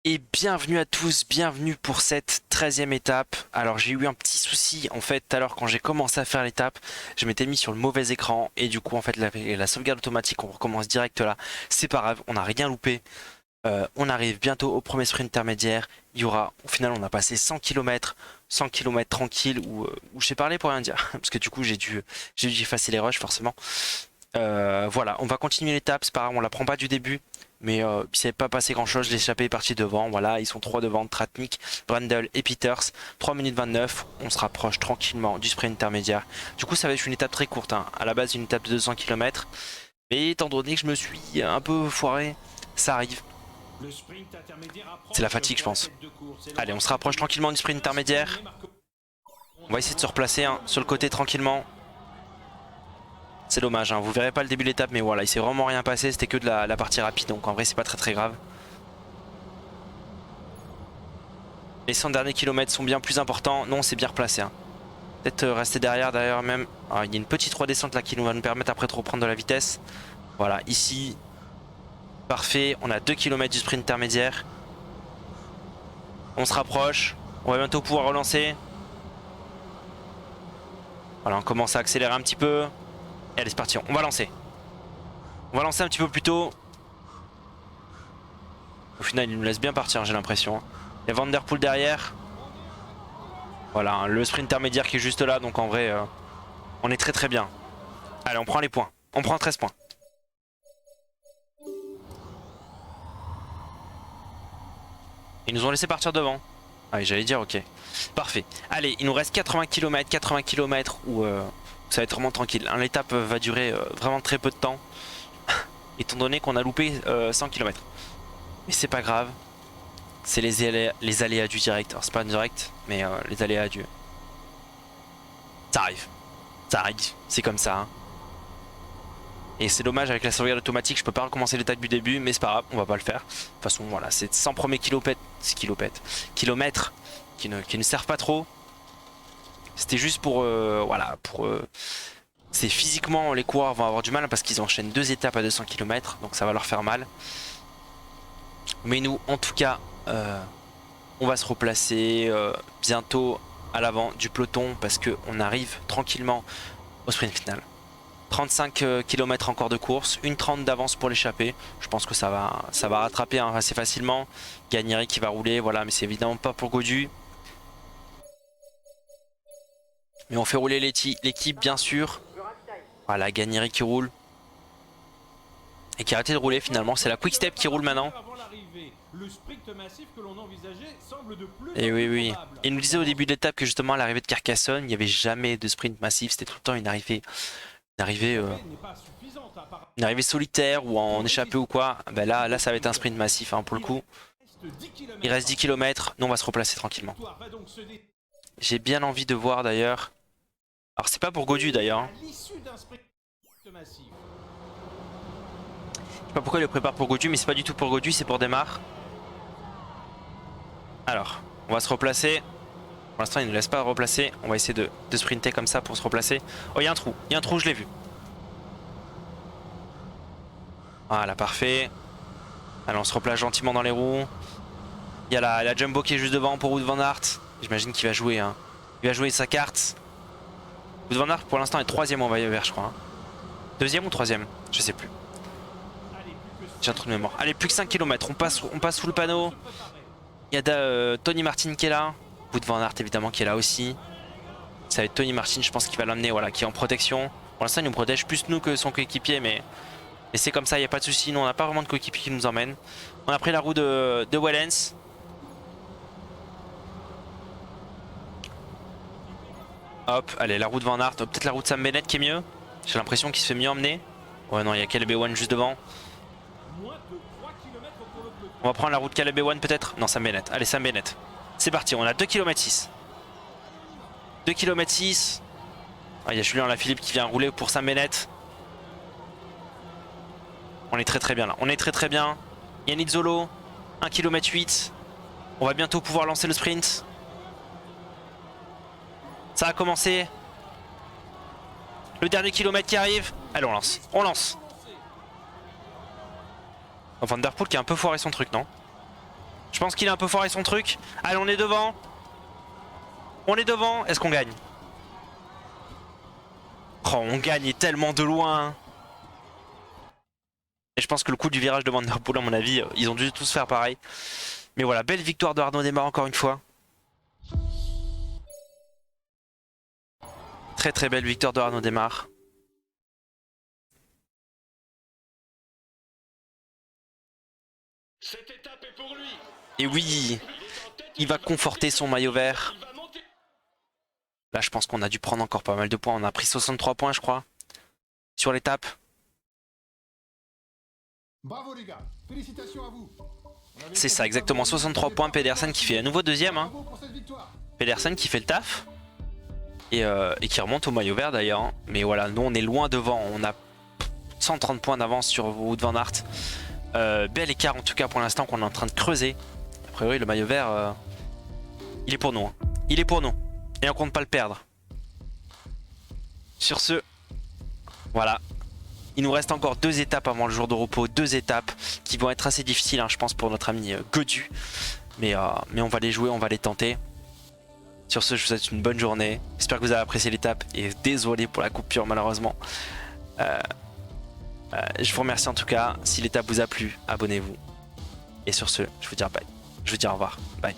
Et bienvenue à tous, bienvenue pour cette 13e étape. Alors j'ai eu un petit souci en fait tout à l'heure quand j'ai commencé à faire l'étape, je m'étais mis sur le mauvais écran et du coup en fait la sauvegarde automatique on recommence direct là. C'est pas grave, on n'a rien loupé. On arrive bientôt au premier sprint intermédiaire. Il y aura, au final on a passé 100 km, 100 km tranquille où j'ai parlé pour rien dire. Parce que du coup j'ai dû effacer les rushs forcément. Voilà, on va continuer l'étape, c'est pas grave, on la prend pas du début. Mais il s'est pas passé grand chose, l'échappée est partie devant. Voilà, ils sont trois devant, Tratnik, Brendel et Peters. 3 minutes 29, on se rapproche tranquillement du sprint intermédiaire. Du coup, ça va être une étape très courte, hein. À la base, une étape de 200 km. Mais étant donné que je me suis un peu foiré, ça arrive. C'est la fatigue, je pense. Allez, on se rapproche tranquillement du sprint intermédiaire. On va essayer de se replacer hein, sur le côté tranquillement. C'est dommage, hein. Vous verrez pas le début de l'étape, mais voilà, il s'est vraiment rien passé, c'était que de la partie rapide, donc en vrai c'est pas très grave. Les 100 derniers kilomètres sont bien plus importants, non c'est bien replacé. Hein. Peut-être rester derrière même. Alors, il y a une petite redescente là qui va nous permettre après de reprendre de la vitesse. Voilà, ici, parfait, on a 2 km du sprint intermédiaire. On se rapproche, on va bientôt pouvoir relancer. Voilà, on commence à accélérer un petit peu. Et allez c'est parti, on va lancer. On va lancer un petit peu plus tôt. Au final, il nous laisse bien partir, j'ai l'impression. Il y a Van Der Poel derrière. Voilà, hein, le sprint intermédiaire qui est juste là. Donc en vrai, on est très bien. Allez, on prend les points. On prend 13 points. Ils nous ont laissé partir devant. Ah oui, j'allais dire, ok. Parfait. Allez, il nous reste 80 km. 80 km où ça va être vraiment tranquille. L'étape va durer vraiment très peu de temps. Étant donné qu'on a loupé 100 km. Mais c'est pas grave. C'est les aléas du direct. Alors c'est pas un direct, mais les aléas du... Ça arrive. Ça arrive. C'est comme ça. Hein. Et c'est dommage avec la sauvegarde automatique, je peux pas recommencer l'étape du début, mais c'est pas grave, on va pas le faire. De toute façon, voilà, c'est 100 premiers kilomètres qui ne servent pas trop. C'était juste pour, voilà, c'est physiquement, les coureurs vont avoir du mal parce qu'ils enchaînent deux étapes à 200 km, donc ça va leur faire mal. Mais nous, en tout cas, on va se replacer bientôt à l'avant du peloton parce qu'on arrive tranquillement au sprint final. 35 km encore de course, une 30 d'avance pour l'échapper. Je pense que ça va rattraper hein, assez facilement. Guarnieri qui va rouler, voilà, mais c'est évidemment pas pour Gaudu. Mais on fait rouler l'équipe bien sûr. Voilà, Guarnieri qui roule. Et qui a arrêté de rouler finalement. C'est la Quick Step qui roule maintenant. Et oui. Il nous disait au début de l'étape que justement à l'arrivée de Carcassonne, il n'y avait jamais de sprint massif. C'était tout le temps une arrivée solitaire ou en échappée ou quoi. Ben là ça va être un sprint massif hein, pour le coup. Il reste 10 km, nous on va se replacer tranquillement. J'ai bien envie de voir d'ailleurs. Alors c'est pas pour Gaudu d'ailleurs. Hein. Je sais pas pourquoi il le prépare pour Gaudu, mais c'est pas du tout pour Gaudu, c'est pour Démarre. Alors, on va se replacer. Pour l'instant il ne nous laisse pas replacer. On va essayer de sprinter comme ça pour se replacer. Oh il y a un trou, je l'ai vu. Voilà, parfait. Allez, on se replace gentiment dans les roues. Il y a la Jumbo qui est juste devant pour Wout van Aert. J'imagine qu'il va jouer. Hein. Il va jouer sa carte. Wout van Aert pour l'instant est troisième en Vaillevert je crois. Hein. Deuxième ou troisième? Je sais plus. J'ai un trou de mémoire. Allez, plus que 5 km. On passe sous le panneau. Il y a Tony Martin qui est là. Wout van Aert évidemment qui est là aussi. Ça va être Tony Martin, je pense qu'il va l'emmener, voilà, qui est en protection. Pour l'instant il nous protège plus nous que son coéquipier, mais c'est comme ça, il n'y a pas de souci. Nous on n'a pas vraiment de coéquipier qui nous emmène. On a pris la roue de Wellens. Hop, allez, la roue de Van Aert. Peut-être la roue de Sam Bennett qui est mieux. J'ai l'impression qu'il se fait mieux emmener. Ouais, non, il y a Caleb Ewan juste devant. On va prendre la route de Caleb Ewan peut-être. Non, Sam Bennett. Allez, Sam Bennett. C'est parti, on a 2 km 6. 2 km 6. Ah, il y a Julien Lafilippe qui vient rouler pour Sam Bennett. On est très bien là. On est très bien. Yannick Zolo. 1 km 8. On va bientôt pouvoir lancer le sprint. Ça a commencé. Le dernier kilomètre qui arrive. Allez, on lance. On lance. Van Der Poel qui a un peu foiré son truc, non? Je pense qu'il a un peu foiré son truc. Allez, on est devant. On est devant. Est-ce qu'on gagne? Oh, on gagne tellement de loin. Et je pense que le coup du virage de Van Der Poel, à mon avis, ils ont dû tous faire pareil. Mais voilà, belle victoire de Arnaud Démare encore une fois. Très très belle victoire de Arnaud Démare. Cette étape est pour lui. Et oui, il va conforter son maillot vert. Là, je pense qu'on a dû prendre encore pas mal de points. On a pris 63 points, je crois, sur l'étape. Bravo les gars, félicitations à vous. C'est ça, exactement. 63 points. Pedersen qui fait à nouveau deuxième. Hein. Pedersen qui fait le taf. Et qui remonte au maillot vert d'ailleurs. Hein. Mais voilà, nous on est loin devant. On a 130 points d'avance sur Wout van Aert. Bel écart en tout cas pour l'instant qu'on est en train de creuser. A priori le maillot vert, il est pour nous. Hein. Il est pour nous. Et on compte pas le perdre. Sur ce, voilà. Il nous reste encore 2 étapes avant le jour de repos. 2 étapes qui vont être assez difficiles, hein, je pense, pour notre ami Godu. Mais on va les jouer, on va les tenter. Sur ce, je vous souhaite une bonne journée. J'espère que vous avez apprécié l'étape. Et désolé pour la coupure, malheureusement. Je vous remercie en tout cas. Si l'étape vous a plu, abonnez-vous. Et sur ce, je vous dis bye. Je vous dis au revoir. Bye.